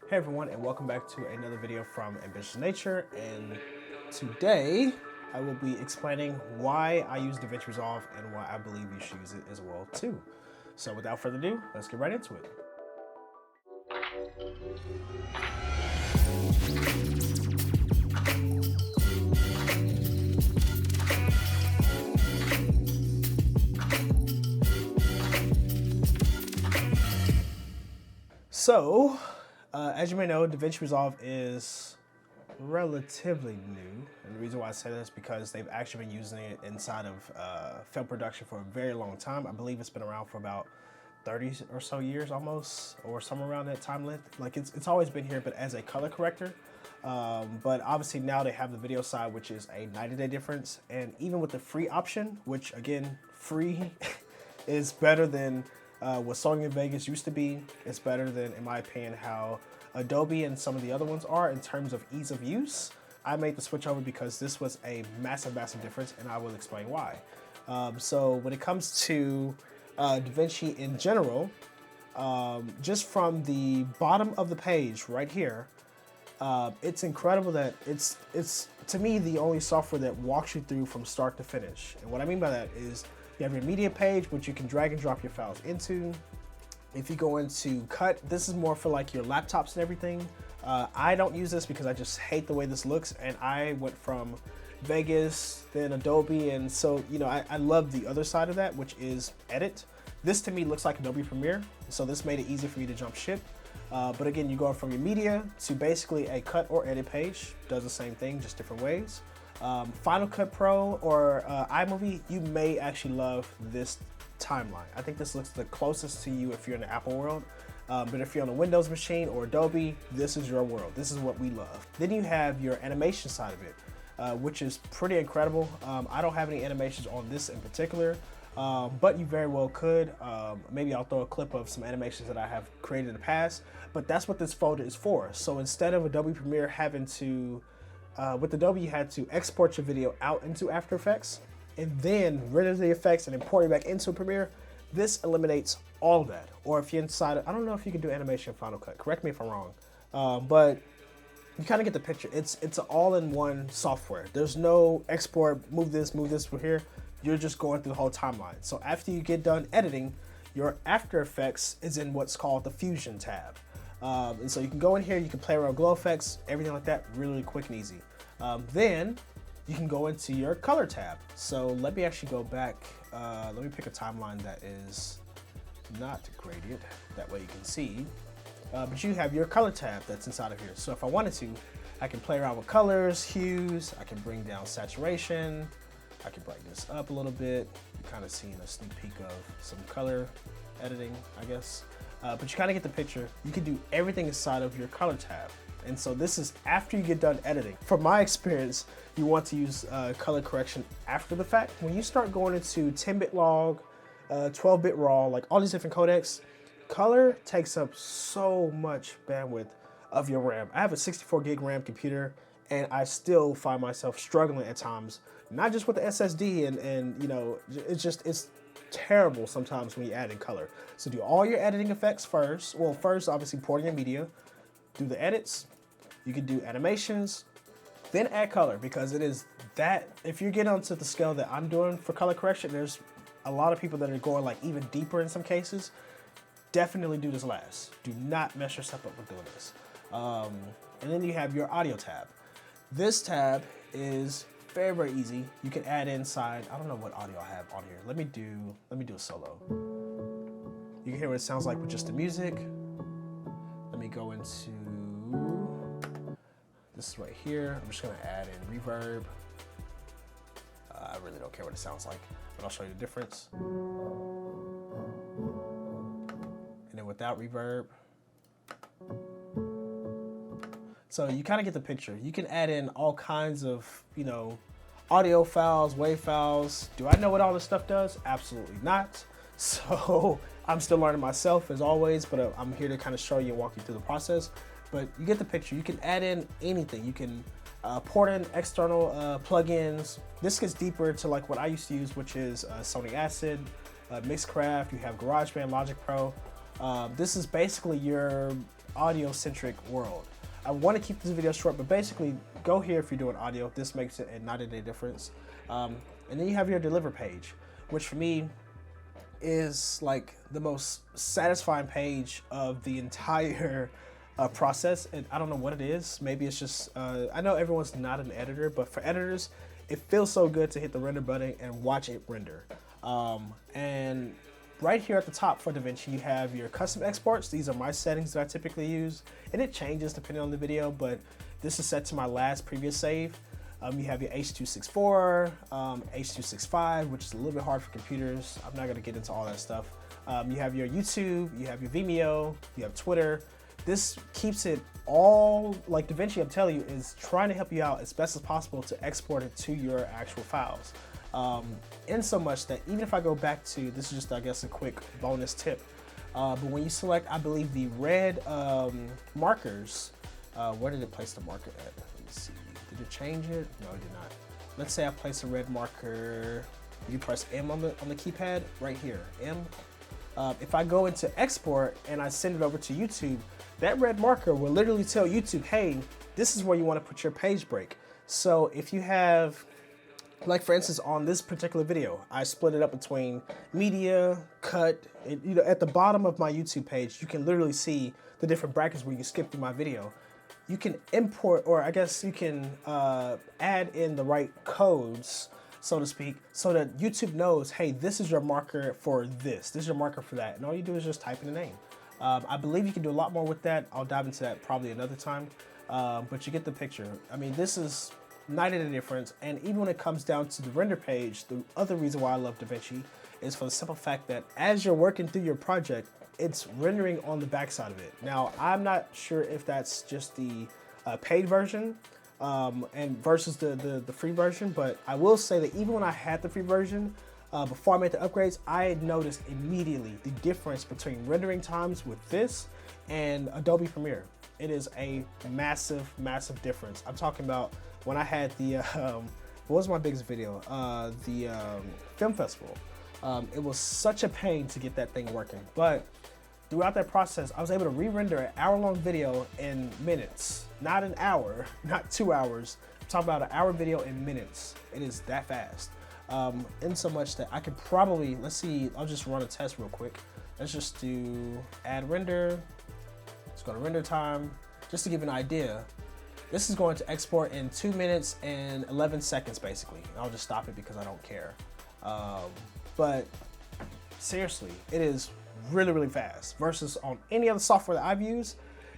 Hey everyone, and welcome back to another video from Ambitious Nature. And today I will be explaining why I use DaVinci Resolve and why I believe you should use it as well too. So without further ado, let's get right into it. So, as you may know, DaVinci Resolve is relatively new, and the reason why I say that is because they've actually been using it inside of film production for a very long time. I believe it's been around for about 30 or so years almost, or somewhere around that time length. Like it's always been here, but as a color corrector. But obviously now they have the video side, which is a 90-day difference, and even with the free option, which again, free is better than what Sony in Vegas used to be. It's better than, in my opinion, how Adobe and some of the other ones are in terms of ease of use. I made the switch over because this was a massive difference, and I will explain why. So when it comes to DaVinci in general, just from the bottom of the page right here, it's incredible that it's to me the only software that walks you through from start to finish. And what I mean by that is you have your media page, which you can drag and drop your files into. If you go into cut, this is more for like your laptops and everything. I don't use this because I just hate the way this looks, and I went from Vegas, then Adobe, and so, you know, I love the other side of that, which is edit. This to me looks like Adobe Premiere, so this made it easy for me to jump ship. But again, you go from your media to basically a cut or edit page. Does the same thing, just different ways. Final Cut Pro or iMovie, you may actually love this timeline. I think this looks the closest to you if you're in the Apple world. But if you're on a Windows machine or Adobe, this is your world. This is what we love. Then you have your animation side of it, which is pretty incredible. I don't have any animations on this in particular, but you very well could. Maybe I'll throw a clip of some animations that I have created in the past, but that's what this folder is for. So instead of Adobe Premiere having to, with Adobe, you had to export your video out into After Effects and then render the effects and import it back into Premiere. This eliminates all of that. Or if you're inside, I don't know if you can do animation in Final Cut. Correct me if I'm wrong, but you kind of get the picture. It's an all-in-one software. There's no export, move this from here. You're just going through the whole timeline. So after you get done editing, your After Effects is in what's called the Fusion tab. And so you can go in here, you can play around with glow effects, everything like that, really quick and easy. Then you can go into your color tab. So let me actually go back. Let me pick a timeline that is not graded. That way you can see. But you have your color tab that's inside of here. So if I wanted to, I can play around with colors, hues. I can bring down saturation. I can brighten this up a little bit. You're kind of seeing a sneak peek of some color editing, I guess. But you kind of get the picture. You can do everything inside of your color tab. And so this is after you get done editing. From my experience, you want to use color correction after the fact. When you start going into 10-bit log, 12-bit raw, like all these different codecs, color takes up so much bandwidth of your RAM. I have a 64 gig RAM computer, and I still find myself struggling at times, not just with the SSD and you know, it's terrible sometimes when you add in color. So do all your editing effects first. Well, first, obviously, porting your media. Do the edits. You can do animations, then add color, because it is that, if you get onto the scale that I'm doing for color correction, there's a lot of people that are going like even deeper in some cases. Definitely do this last. Do not mess yourself up with doing this. And then you have your audio tab. This tab is very easy. You can add inside, I don't know what audio I have on here. Let me do a solo. You can hear what it sounds like with just the music. Let me go into this right here. I'm just gonna add in reverb. I really don't care what it sounds like, but I'll show you the difference. And then without reverb. So you kind of get the picture. You can add in all kinds of, you know, audio files, wave files. Do I know what all this stuff does? Absolutely not. So I'm still learning myself as always, but I'm here to kind of show you and walk you through the process. But you get the picture. You can add in anything. You can port in external plugins. This gets deeper to like what I used to use, which is Sony Acid, Mixcraft. You have GarageBand, Logic Pro. This is basically your audio-centric world. I want to keep this video short, but basically go here if you're doing audio. This makes it a night and day difference. And then you have your deliver page, which for me is like the most satisfying page of the entire process. And I don't know what it is. Maybe it's just, I know everyone's not an editor, but for editors, it feels so good to hit the render button and watch it render. And right here at the top for DaVinci, you have your custom exports. These are my settings that I typically use, and it changes depending on the video, but this is set to my last previous save. You have your H.264, H.265, which is a little bit hard for computers. I'm not gonna get into all that stuff. You have your YouTube, you have your Vimeo, you have Twitter. This keeps it all, like DaVinci, I'm telling you, is trying to help you out as best as possible to export it to your actual files. In so much that even if I go back to, this is just, I guess, a quick bonus tip, but when you select, I believe, the red markers, where did it place the marker at? Let me see. Did it change it? No, it did not. Let's say I place a red marker. You press M on the keypad right here, M. If I go into export and I send it over to YouTube, that red marker will literally tell YouTube, hey, this is where you want to put your page break. So if you have, like for instance, on this particular video, I split it up between media, cut, and, you know, at the bottom of my YouTube page, you can literally see the different brackets where you skip through my video. You can import, or I guess you can add in the right codes, so to speak, so that YouTube knows, hey, this is your marker for this is your marker for that. And all you do is just type in the name. I believe you can do a lot more with that. I'll dive into that probably another time, but you get the picture. I mean, this is night and day difference. And even when it comes down to the render page, the other reason why I love DaVinci is for the simple fact that as you're working through your project, it's rendering on the backside of it. Now, I'm not sure if that's just the paid version and versus the free version, but I will say that even when I had the free version, before I made the upgrades, I had noticed immediately the difference between rendering times with this and Adobe Premiere. It is a massive, massive difference. I'm talking about when I had the, what was my biggest video? The film festival. It was such a pain to get that thing working, but throughout that process, I was able to re-render an hour-long video in minutes. Not an hour, not 2 hours. I'm talking about an hour video in minutes. It is that fast. In so much that I could probably, let's see, I'll just run a test real quick. Let's just do add render. Let's go to render time. Just to give an idea, this is going to export in 2 minutes and 11 seconds, basically. I'll just stop it because I don't care. But seriously, it is really, really fast versus on any other software that I've used.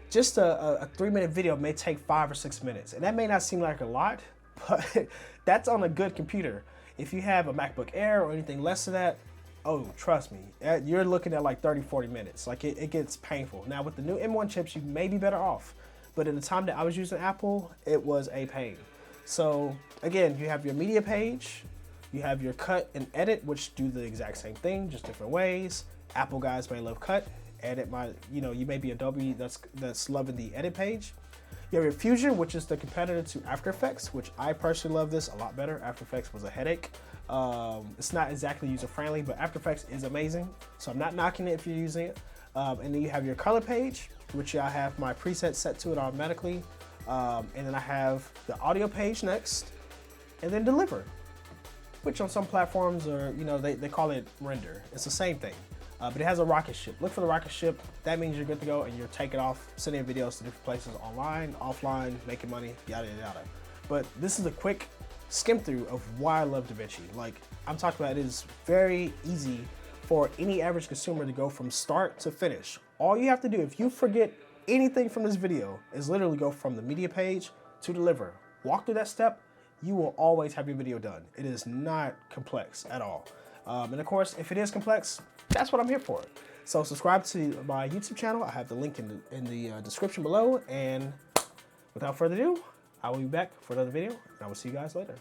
Just a 3-minute video may take 5 or 6 minutes. And that may not seem like a lot, but that's on a good computer. If you have a MacBook Air or anything less than that, oh, trust me, you're looking at like 30, 40 minutes. Like it gets painful. Now with the new M1 chips, you may be better off. But in the time that I was using Apple, it was a pain. So again, you have your media page, you have your cut and edit, which do the exact same thing, just different ways. Apple guys may love cut, edit you may be Adobe that's loving the edit page. You have your Fusion, which is the competitor to After Effects, which I personally love this a lot better. After Effects was a headache. It's not exactly user-friendly, but After Effects is amazing. So I'm not knocking it if you're using it. And then you have your color page, which I have my presets set to it automatically. And then I have the audio page next, and then deliver, which on some platforms are, they call it render. It's the same thing. But it has a rocket ship. Look for the rocket ship. That means you're good to go and you're taking off, sending videos to different places online, offline, making money, yada, yada, yada. But this is a quick skim through of why I love DaVinci. Like I'm talking about, it is very easy for any average consumer to go from start to finish. All you have to do, if you forget anything from this video, is literally go from the media page to deliver. Walk through that step, you will always have your video done. It is not complex at all. And of course, if it is complex, that's what I'm here for. So subscribe to my YouTube channel. I have the link in the description below. And without further ado, I will be back for another video, and I will see you guys later.